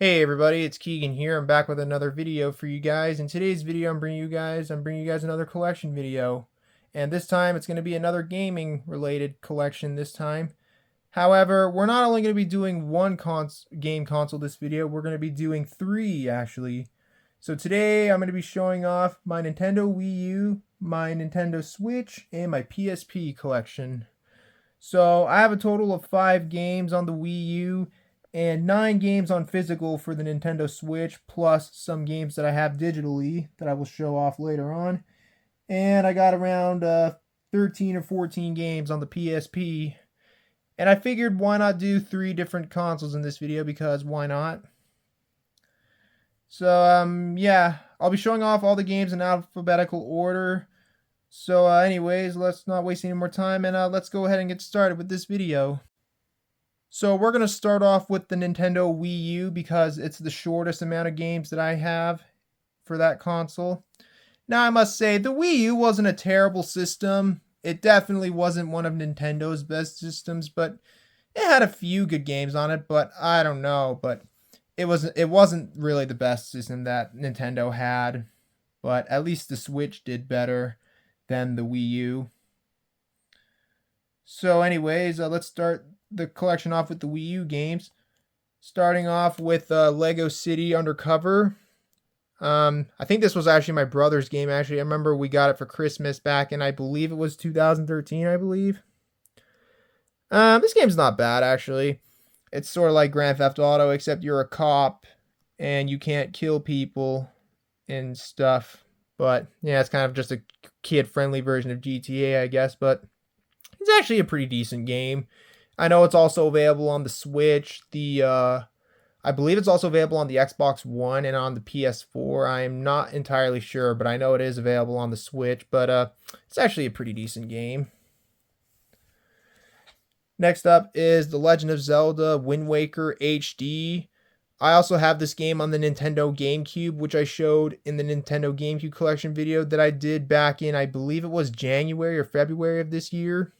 Hey everybody, it's Keegan here. I'm back with another video for you guys. In today's video, I'm bringing you guys another collection video. And this time it's going to be another gaming related collection this time. However, we're not only going to be doing one game console this video, we're going to be doing three actually. So today I'm going to be showing off my Nintendo Wii U, my Nintendo Switch, and my PSP collection. So I have a total of 5 games on the Wii U and 9 games on physical for the Nintendo Switch, plus some games that I have digitally that I will show off later on. And I got around 13 or 14 games on the PSP. And I figured why not do 3 different consoles in this video, because why not? So yeah, I'll be showing off all the games in alphabetical order. So anyways, let's not waste any more time and let's go ahead and get started with this video. So we're going to start off with the Nintendo Wii U because it's the shortest amount of games that I have for that console. Now I must say, the Wii U wasn't a terrible system. It definitely wasn't one of Nintendo's best systems, but it had a few good games on it, but I don't know, but it wasn't really the best system that Nintendo had, but at least the Switch did better than the Wii U. So anyways, let's start the collection off with the Wii U games. Starting off with Lego City Undercover. I think this was actually my brother's game, actually. I remember we got it for Christmas back in, I believe it was 2013, I believe. This game's not bad, actually. It's sort of like Grand Theft Auto, except you're a cop and you can't kill people and stuff. But yeah, it's kind of just a kid-friendly version of GTA, I guess. But it's actually a pretty decent game. I know it's also available on the Switch. I believe it's also available on the Xbox One and on the PS4. I am not entirely sure, but I know it is available on the Switch. But it's actually a pretty decent game. Next up is The Legend of Zelda Wind Waker HD. I also have this game on the Nintendo GameCube, which I showed in the Nintendo GameCube collection video that I did back in, I believe it was January or February of this year.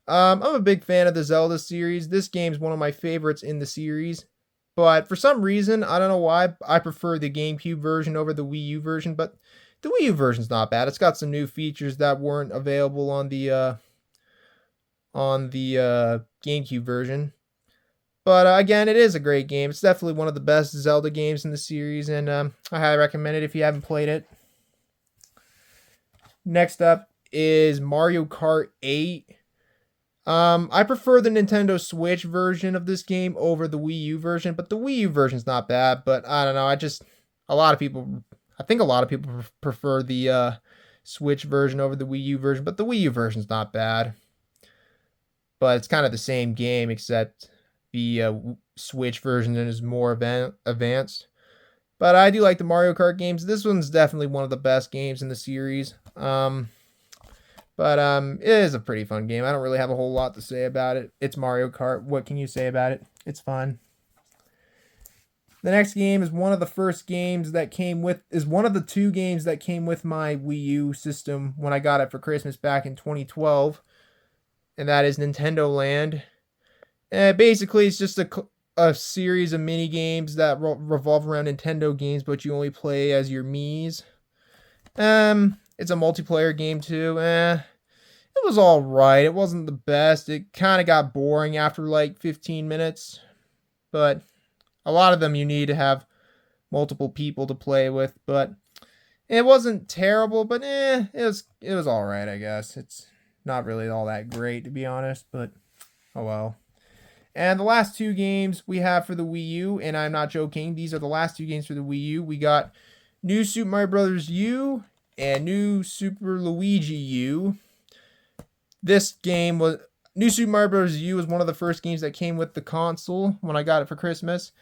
I'm a big fan of the Zelda series. This game's one of my favorites in the series. But for some reason, I don't know why, I prefer the GameCube version over the Wii U version. But the Wii U version's not bad. It's got some new features that weren't available on the GameCube version. But again, it is a great game. It's definitely one of the best Zelda games in the series. And I highly recommend it if you haven't played it. Next up is Mario Kart 8. I prefer the Nintendo Switch version of this game over the Wii U version, but the Wii U version's not bad. But I don't know, I think a lot of people prefer the Switch version over the Wii U version, but the Wii U version's not bad. But it's kind of the same game, except the Switch version is more advanced. But I do like the Mario Kart games. This one's definitely one of the best games in the series. But it is a pretty fun game. I don't really have a whole lot to say about it. It's Mario Kart. What can you say about it? It's fun. The next game is one of the first games that is one of the 2 games that came with my Wii U system when I got it for Christmas back in 2012. And that is Nintendo Land. And basically, it's just a series of mini games that revolve around Nintendo games, but you only play as your Miis. It's a multiplayer game too. It was all right. It wasn't the best. It kind of got boring after like 15 minutes. But a lot of them you need to have multiple people to play with. But it wasn't terrible. But it was all right, I guess. It's not really all that great, to be honest. But oh well. And the last 2 games we have for the Wii U, and I'm not joking, these are the last 2 games for the Wii U. We got New Super Mario Bros. U and New Super Luigi U. This game was New Super Mario Bros. U was one of the first games that came with the console when I got it for Christmas,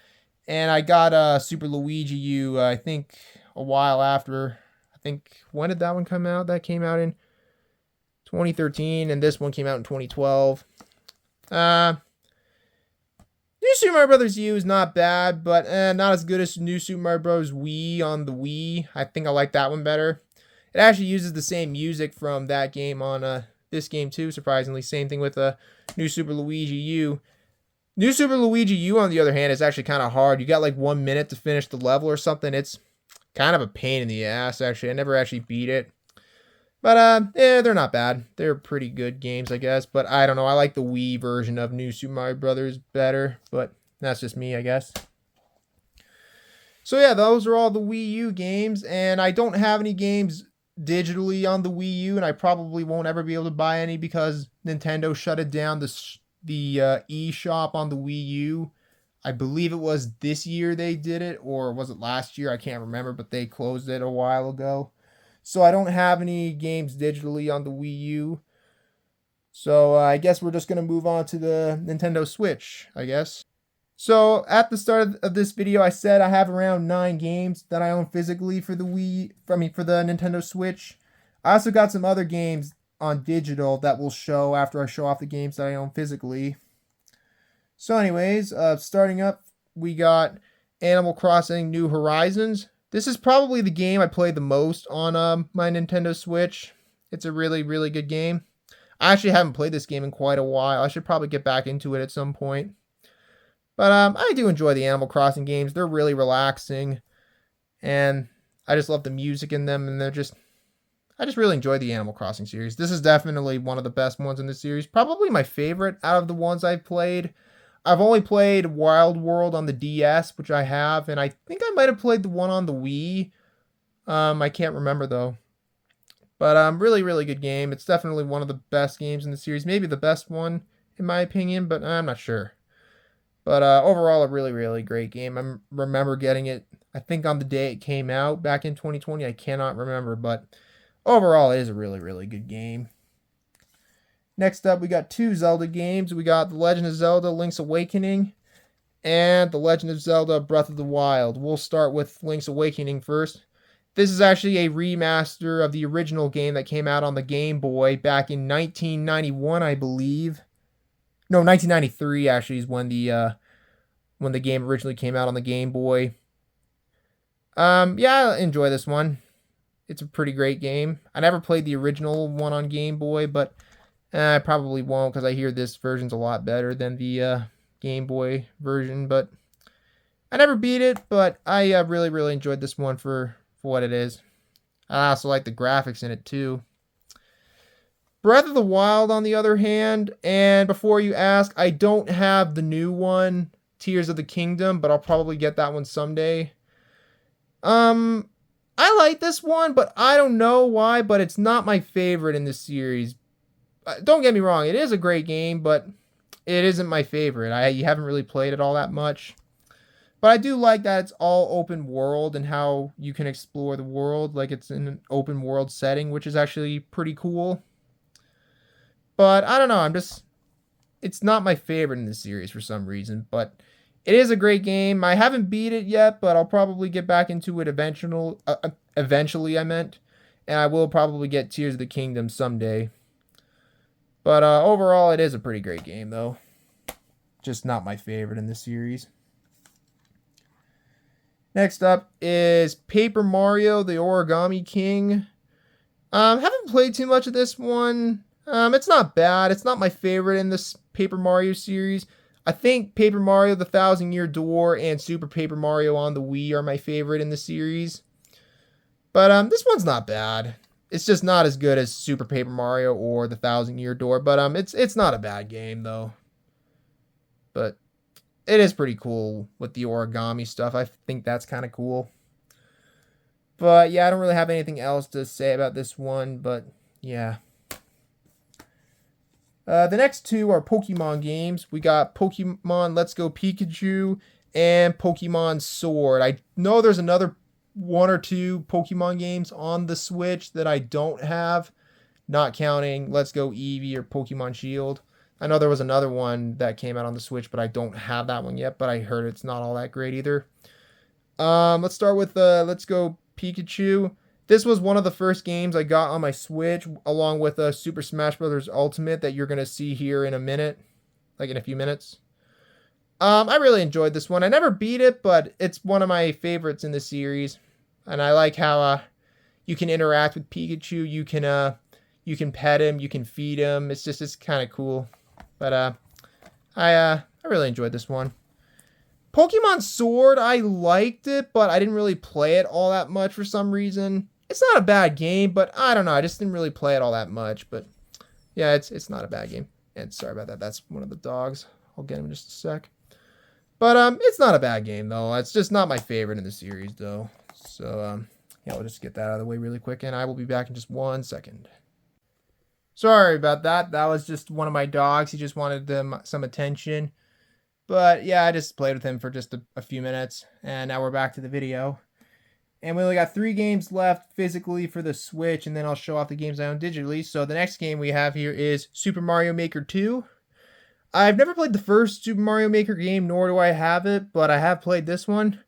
and I got Super Luigi U I think a while after. I think, when did that one come out? That came out in 2013, and this one came out in 2012. New Super Mario Bros. U is not bad, but not as good as New Super Mario Bros. Wii on the Wii. I think I like that one better. It actually uses the same music from that game on this game too, surprisingly. Same thing with New Super Luigi U. New Super Luigi U, on the other hand, is actually kind of hard. You got like 1 minute to finish the level or something. It's kind of a pain in the ass, actually. I never actually beat it. But, yeah, they're not bad. They're pretty good games, I guess. But I don't know. I like the Wii version of New Super Mario Brothers better. But that's just me, I guess. So, yeah, those are all the Wii U games. And I don't have any games digitally on the Wii U. And I probably won't ever be able to buy any because Nintendo shut it down, the eShop on the Wii U. I believe it was this year they did it. Or was it last year? I can't remember. But they closed it a while ago. So I don't have any games digitally on the Wii U. So I guess we're just going to move on to the Nintendo Switch, I guess. So at the start of this video, I said I have around 9 games that I own physically for the for the Nintendo Switch. I also got some other games on digital that will show after I show off the games that I own physically. So anyways, starting up, we got Animal Crossing New Horizons. This is probably the game I played the most on my Nintendo Switch. It's a really, really good game. I actually haven't played this game in quite a while. I should probably get back into it at some point. But I do enjoy the Animal Crossing games. They're really relaxing. And I just love the music in them. And I just really enjoy the Animal Crossing series. This is definitely one of the best ones in the series. Probably my favorite out of the ones I've played. I've only played Wild World on the DS, which I have, and I think I might have played the one on the Wii. I can't remember though. But really, really good game. It's definitely one of the best games in the series. Maybe the best one, in my opinion, but I'm not sure. But overall, a really, really great game. I remember getting it, I think on the day it came out back in 2020. I cannot remember, but overall, it is a really, really good game. Next up, we got 2 Zelda games. We got The Legend of Zelda Link's Awakening and The Legend of Zelda Breath of the Wild. We'll start with Link's Awakening first. This is actually a remaster of the original game that came out on the Game Boy back in 1991, I believe. No, 1993 actually is when the game originally came out on the Game Boy. Yeah, I enjoy this one. It's a pretty great game. I never played the original one on Game Boy, but I probably won't because I hear this version's a lot better than the Game Boy version. But I never beat it, but I really, really enjoyed this one for what it is. I also like the graphics in it too. Breath of the Wild, on the other hand, and before you ask, I don't have the new one, Tears of the Kingdom, but I'll probably get that one someday. I like this one, but I don't know why, but it's not my favorite in this series. Don't get me wrong, it is a great game, but it isn't my favorite. You haven't really played it all that much. But I do like that it's all open world and how you can explore the world like it's in an open world setting, which is actually pretty cool. But I don't know, it's not my favorite in the series for some reason, but it is a great game. I haven't beat it yet, but I'll probably get back into it eventually, I meant. And I will probably get Tears of the Kingdom someday. But overall, it is a pretty great game, though. Just not my favorite in the series. Next up is Paper Mario, the Origami King. Haven't played too much of this one. It's not bad. It's not my favorite in this Paper Mario series. I think Paper Mario, the Thousand Year Door, and Super Paper Mario on the Wii are my favorite in the series. But this one's not bad. It's just not as good as Super Paper Mario or the Thousand Year Door. But it's not a bad game though. But it is pretty cool with the origami stuff. I think that's kind of cool. But yeah, I don't really have anything else to say about this one. But yeah. The next 2 are Pokemon games. We got Pokemon Let's Go Pikachu and Pokemon Sword. I know there's another 1 or 2 Pokemon games on the Switch that I don't have, not counting Let's Go Eevee or Pokemon Shield. I know there was another one that came out on the Switch, but I don't have that one yet, but I heard it's not all that great either. Let's start with Let's Go Pikachu. This was one of the first games I got on my Switch, along with Super Smash Bros. Ultimate that you're going to see here in a minute, like in a few minutes. I really enjoyed this one. I never beat it, but it's one of my favorites in the series. And I like how you can interact with Pikachu. You can pet him, you can feed him. It's kind of cool. But I really enjoyed this one. Pokemon Sword, I liked it, but I didn't really play it all that much for some reason. It's not a bad game, but I don't know. I just didn't really play it all that much. But yeah, it's not a bad game. And sorry about that. That's one of the dogs. I'll get him in just a sec. But it's not a bad game though. It's just not my favorite in the series though. So yeah, we'll just get that out of the way really quick, and I will be back in just 1 second. Sorry about that. That was just one of my dogs. He just wanted some attention. But yeah, I just played with him for just a few minutes, and now we're back to the video. And we only got 3 games left physically for the Switch, and then I'll show off the games I own digitally. So the next game we have here is Super Mario Maker 2. I've never played the first Super Mario Maker game, nor do I have it, but I have played this one.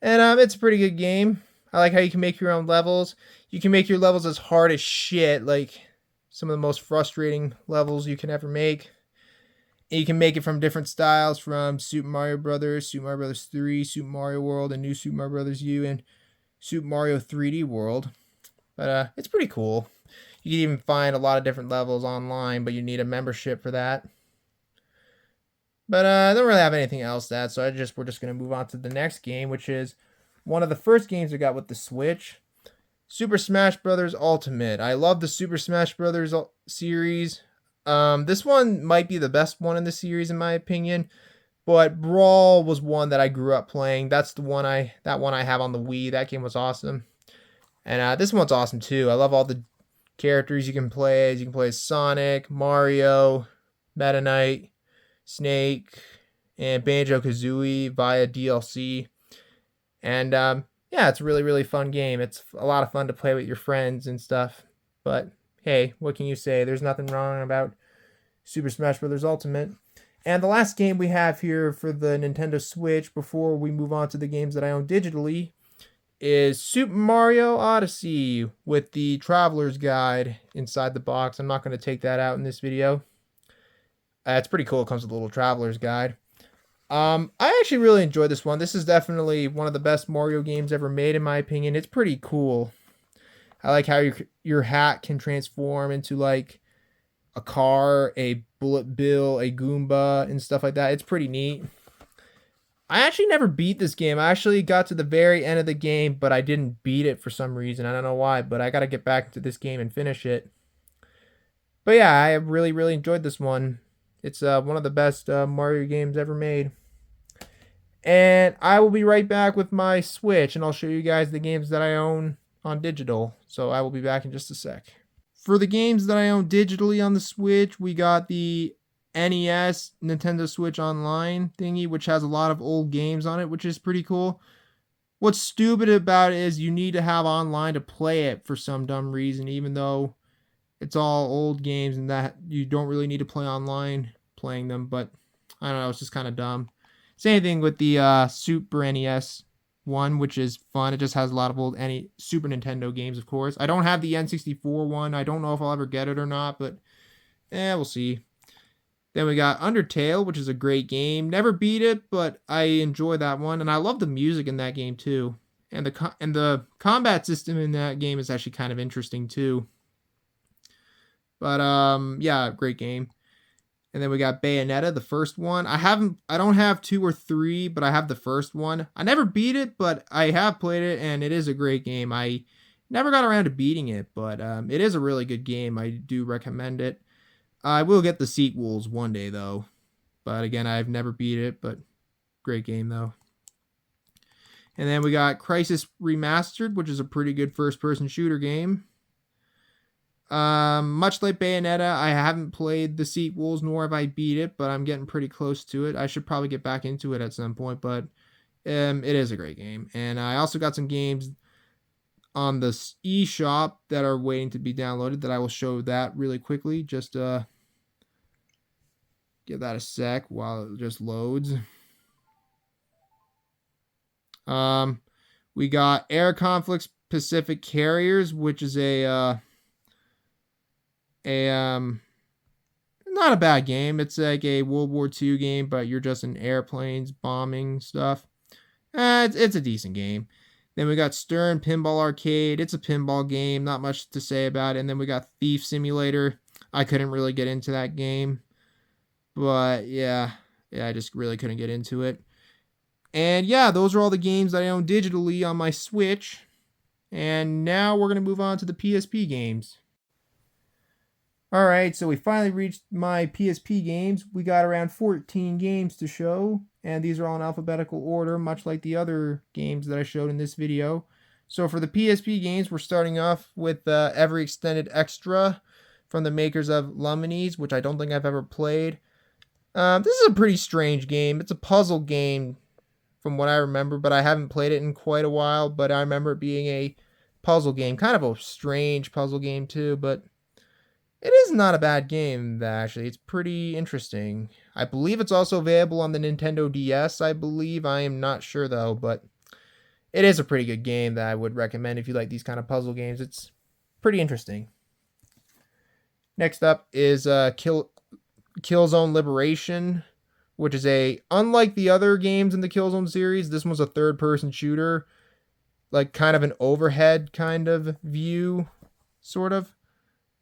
And it's a pretty good game. I like how you can make your own levels. You can make your levels as hard as shit, like some of the most frustrating levels you can ever make. And you can make it from different styles, from Super Mario Brothers, Super Mario Brothers 3, Super Mario World, and New Super Mario Brothers U, and Super Mario 3D World. But it's pretty cool. You can even find a lot of different levels online, but you need a membership for that. But I don't really have anything else to add, so we're just gonna move on to the next game, which is one of the first games I got with the Switch, Super Smash Bros. Ultimate. I love the Super Smash Bros. Series. This one might be the best one in the series in my opinion, but Brawl was one that I grew up playing. That's the one I have on the Wii. That game was awesome, and this one's awesome too. I love all the characters you can play as. You can play as Sonic, Mario, Meta Knight, Snake, and Banjo-Kazooie via DLC. And yeah, it's a really, really fun game. It's a lot of fun to play with your friends and stuff. But hey, what can you say? There's nothing wrong about Super Smash Bros. Ultimate. And the last game we have here for the Nintendo Switch before we move on to the games that I own digitally is Super Mario Odyssey with the Traveler's Guide inside the box. I'm not going to take that out in this video. It's pretty cool. It comes with a little Traveler's Guide. I actually really enjoyed this one. This is definitely one of the best Mario games ever made, in my opinion. It's pretty cool. I like how your hat can transform into like a car, a bullet bill, a Goomba, and stuff like that. It's pretty neat. I actually never beat this game. I actually got to the very end of the game, but I didn't beat it for some reason. I don't know why, but I got to get back into this game and finish it. But yeah, I really, really enjoyed this one. It's one of the best Mario games ever made. And I will be right back with my Switch, and I'll show you guys the games that I own on digital. So I will be back in just a sec. For the games that I own digitally on the Switch, we got the NES Nintendo Switch Online thingy, which has a lot of old games on it, which is pretty cool. What's stupid about it is you need to have online to play it for some dumb reason, even though it's all old games and that you don't really need to play online playing them. But I don't know, it's just kind of dumb. Same thing with the Super NES one, which is fun. It just has a lot of old Super Nintendo games, of course. I don't have the N64 one. I don't know if I'll ever get it or not, but we'll see. Then we got Undertale, which is a great game. Never beat it, but I enjoy that one, and I love the music in that game too. And the combat system in that game is actually kind of interesting too. But yeah, great game. And then we got Bayonetta, the first one. I don't have 2 or 3, but I have the first one. I never beat it, but I have played it, and it is a great game. I never got around to beating it, but it is a really good game. I do recommend it. I will get the sequels one day, though. But again, I've never beat it, but great game, though. And then we got Crysis Remastered, which is a pretty good first-person shooter game. Much like Bayonetta, I haven't played the sequels, nor have I beat it, but I'm getting pretty close to it. I should probably get back into it at some point, but it is a great game. And I also got some games on the eShop that are waiting to be downloaded that I will show that really quickly. Just give that a sec while it just loads. We got Air Conflicts Pacific Carriers, which is not a bad game. It's like a World War II game, but you're just in airplanes bombing stuff. It's a decent game. Then we got Stern Pinball Arcade. It's a pinball game. Not much to say about it. And then we got Thief Simulator. I couldn't really get into that game, but yeah. yeah, I just really couldn't get into it. And yeah, those are all the games that I own digitally on my Switch. And now we're going to move on to the PSP games. Alright, so we finally reached my PSP games. We got around 14 games to show, and these are all in alphabetical order, much like the other games that I showed in this video. So for the PSP games, we're starting off with Every Extended Extra from the makers of Lumines, which I don't think I've ever played. This is a pretty strange game. It's a puzzle game from what I remember, but I haven't played it in quite a while, but I remember it being a puzzle game. Kind of a strange puzzle game too, but it is not a bad game, actually. It's pretty interesting. I believe it's also available on the Nintendo DS, I believe. I am not sure, though, but it is a pretty good game that I would recommend if you like these kind of puzzle games. It's pretty interesting. Next up is Killzone Liberation, which is unlike the other games in the Killzone series, this one's a third-person shooter. Like, kind of an overhead kind of view, sort of.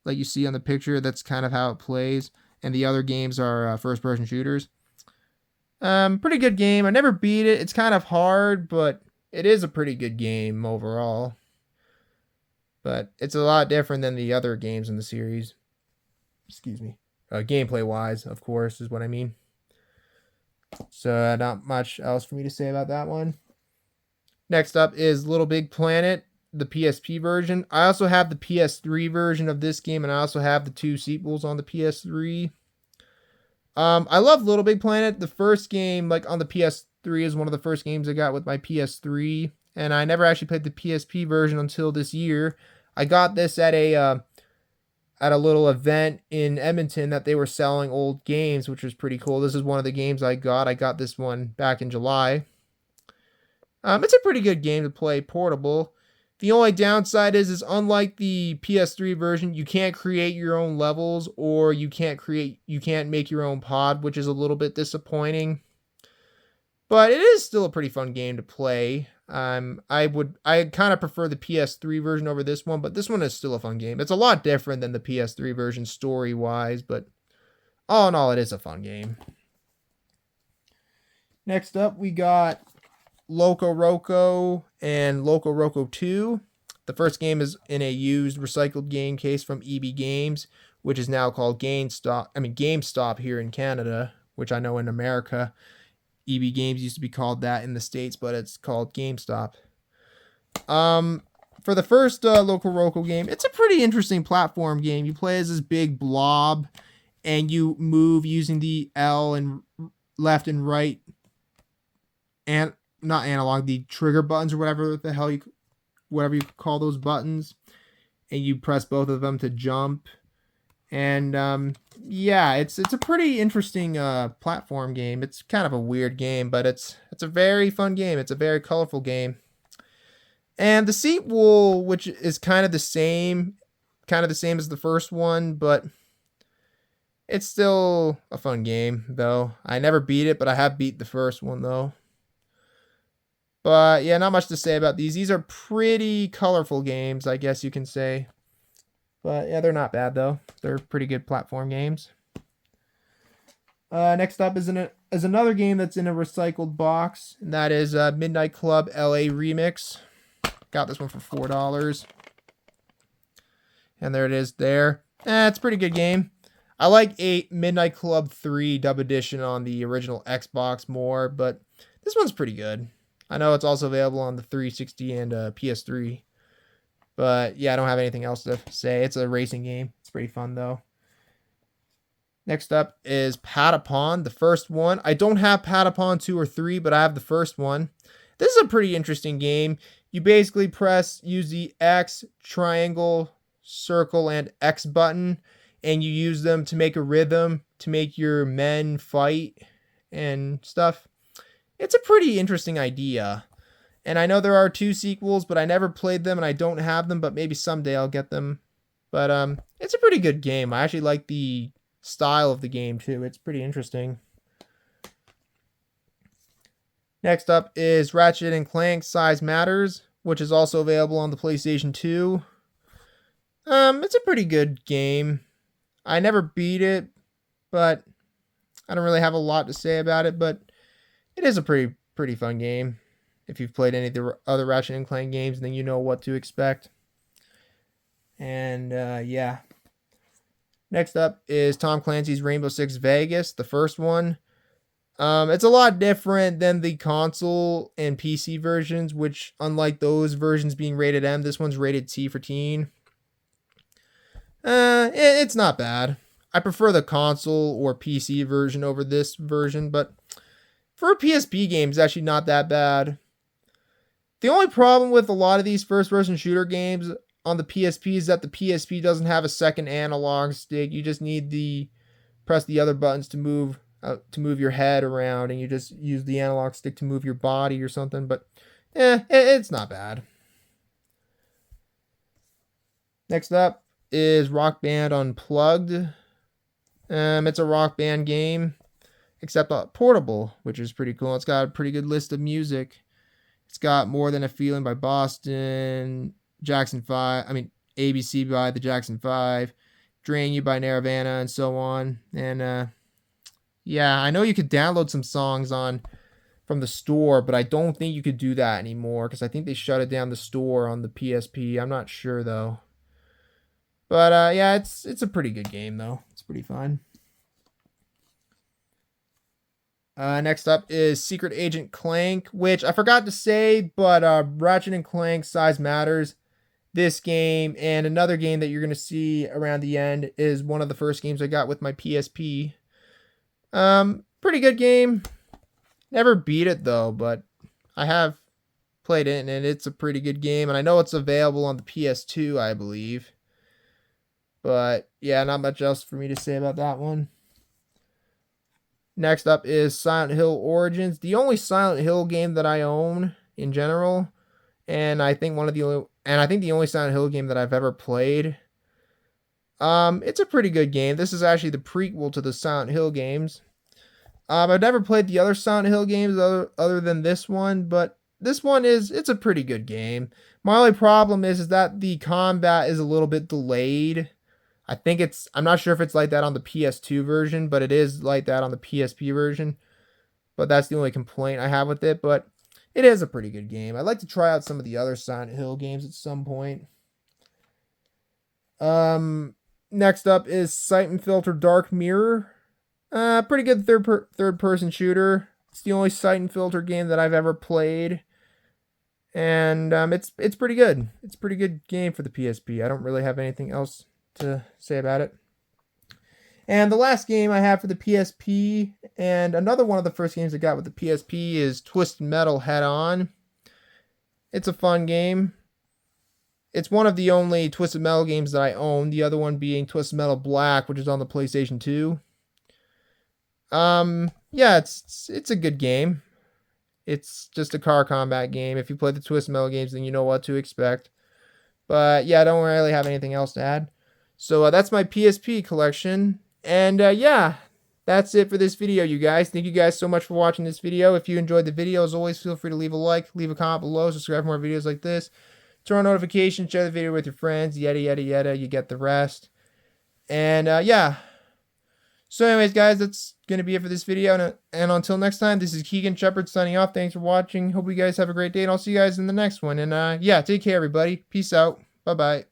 Like you see on the picture, that's kind of how it plays. And the other games are first-person shooters. Pretty good game. I never beat it. It's kind of hard, but it is a pretty good game overall. But it's a lot different than the other games in the series. Excuse me. Gameplay-wise, of course, is what I mean. So not much else for me to say about that one. Next up is Little Big Planet, the PSP version. I also have the PS3 version of this game, and I also have the 2 sequels on the PS3. I love Little Big Planet. The first game, like on the PS3, is one of the first games I got with my PS3, and I never actually played the PSP version until this year. I got this at a little event in Edmonton that they were selling old games, which was pretty cool. This is one of the games I got. I got this one back in July. It's a pretty good game to play portable. The only downside is unlike the PS3 version, you can't create your own levels, or you can't make your own pod, which is a little bit disappointing. But it is still a pretty fun game to play. I kind of prefer the PS3 version over this one, but this one is still a fun game. It's a lot different than the PS3 version story-wise, but all in all, it is a fun game. Next up, we got Loco Roco and Loco Roco 2. The first game is in a used recycled game case from EB Games, which is now called GameStop here in Canada, which I know in America EB Games used to be called that in the States, but it's called GameStop. For the first Loco Roco game, it's a pretty interesting platform game. You play as this big blob, and you move using the L and left and right, and not analog, the trigger buttons or whatever you call those buttons, and you press both of them to jump. And yeah, it's a pretty interesting platform game. It's kind of a weird game, but it's a very fun game. It's a very colorful game. And the sequel, which is kind of the same as the first one, but it's still a fun game, though. I never beat it, but I have beat the first one, though. But yeah, not much to say about these. These are pretty colorful games, I guess you can say. But yeah, they're not bad, though. They're pretty good platform games. Next up is another game that's in a recycled box, and that is Midnight Club LA Remix. Got this one for $4. And there it is there. It's a pretty good game. I like Midnight Club 3 Dub Edition on the original Xbox more, but this one's pretty good. I know it's also available on the 360 and PS3. But yeah, I don't have anything else to say. It's a racing game. It's pretty fun, though. Next up is Patapon, the first one. I don't have Patapon 2 or 3, but I have the first one. This is a pretty interesting game. You basically use the X, triangle, circle, and X button, and you use them to make a rhythm to make your men fight and stuff. It's a pretty interesting idea. And I know there are 2 sequels, but I never played them and I don't have them, but maybe someday I'll get them. But it's a pretty good game. I actually like the style of the game too. It's pretty interesting. Next up is Ratchet and Clank Size Matters, which is also available on the PlayStation 2. It's a pretty good game. I never beat it, but I don't really have a lot to say about it, but it is a pretty fun game. If you've played any of the other Ratchet and Clank games, then you know what to expect. And yeah. Next up is Tom Clancy's Rainbow Six Vegas, the first one. It's a lot different than the console and PC versions, which, unlike those versions being rated M, this one's rated T for teen. It's not bad. I prefer the console or PC version over this version, but for a PSP game, it's actually not that bad. The only problem with a lot of these first-person shooter games on the PSP is that the PSP doesn't have a second analog stick. You just need to press the other buttons to move your head around, and you just use the analog stick to move your body or something. But it's not bad. Next up is Rock Band Unplugged. It's a Rock Band game, except portable, which is pretty cool. It's got a pretty good list of music. It's got More Than a Feeling by Boston, Jackson 5, ABC by the Jackson 5, Drain You by Nirvana, and so on. And yeah, I know you could download some songs from the store, but I don't think you could do that anymore because I think they shut it down, the store on the PSP. I'm not sure though. But yeah, it's a pretty good game though. It's pretty fun. Next up is Secret Agent Clank, which I forgot to say, but Ratchet and Clank Size Matters. This game and another game that you're going to see around the end is one of the first games I got with my PSP. Pretty good game. Never beat it though, but I have played it and it's a pretty good game. And I know it's available on the PS2, I believe. But yeah, not much else for me to say about that one. Next up is Silent Hill Origins, the only Silent Hill game that I own in general, and I think the only Silent Hill game that I've ever played. It's a pretty good game. This is actually the prequel to the Silent Hill games. I've never played the other Silent Hill games other than this one, but this one it's a pretty good game. My only problem is that the combat is a little bit delayed. I'm not sure if it's like that on the PS2 version, but it is like that on the PSP version. But that's the only complaint I have with it, but it is a pretty good game. I'd like to try out some of the other Silent Hill games at some point. Next up is Sight and Filter Dark Mirror. Pretty good third person shooter. It's the only Sight and Filter game that I've ever played. And it's pretty good. It's a pretty good game for the PSP. I don't really have anything else to say about it. And the last game I have for the PSP, and another one of the first games I got with the PSP, is Twisted Metal Headon. It's a fun game. It's one of the only Twisted Metal games that I own, the other one being Twisted Metal Black, which is on the PlayStation 2. Yeah, it's a good game. It's just a car combat game. If you play the Twisted Metal games, then you know what to expect. But yeah, I don't really have anything else to add. So that's my PSP collection. And yeah, that's it for this video, you guys. Thank you guys so much for watching this video. If you enjoyed the video, as always, feel free to leave a like, leave a comment below, subscribe for more videos like this. Turn on notifications, share the video with your friends, yada, yada, yada. You get the rest. And yeah. So anyways, guys, that's going to be it for this video. And until next time, this is Keegan Shepard signing off. Thanks for watching. Hope you guys have a great day, and I'll see you guys in the next one. And yeah, take care, everybody. Peace out. Bye-bye.